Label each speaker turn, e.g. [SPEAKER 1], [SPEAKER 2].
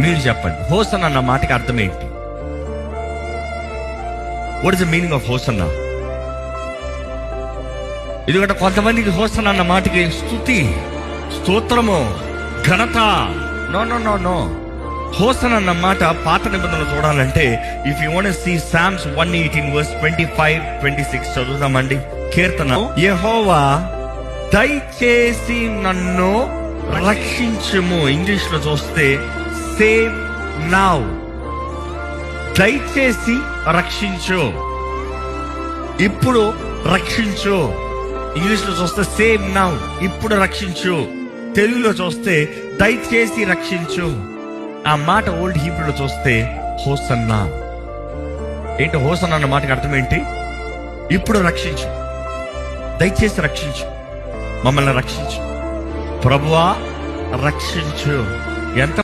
[SPEAKER 1] మీరు చెప్పండి, హోసన్నా అన్న మాటకి అర్థం ఏంటి? What is the meaning of hosanna? ఎందుకంటే కొంతమందికి హోసన్నా అన్న మాటకి స్తుతి, స్తోత్రము, ఘనత. No no no no. హోసన్నా అన్న మాట పాత నిబంధనలు చూడాలంటే, if you want to see psalms 118 verse 25-26 చదువుదామండి. కీర్తన, యెహోవా దయచేసి నన్ను రక్షించుము. ఇంగ్లీష్ లో చూస్తే సేవ్ నౌ. దయచేసి రక్షించు, ఇప్పుడు రక్షించు. ఇంగ్లీష్ లో చూస్తే సేవ్ నౌ, ఇప్పుడు రక్షించు. తెలుగులో చూస్తే దయచేసి రక్షించు. ఆ మాట ఓల్డ్ హీబ్రూలో చూస్తే హోసన్నా. ఏంటి హోసన్నా అన్న మాటకి అర్థం ఏంటి? ఇప్పుడు రక్షించు, దయచేసి రక్షించు, మమ్మల్ని రక్షించు ప్రభువా, రక్షించు. ఎంత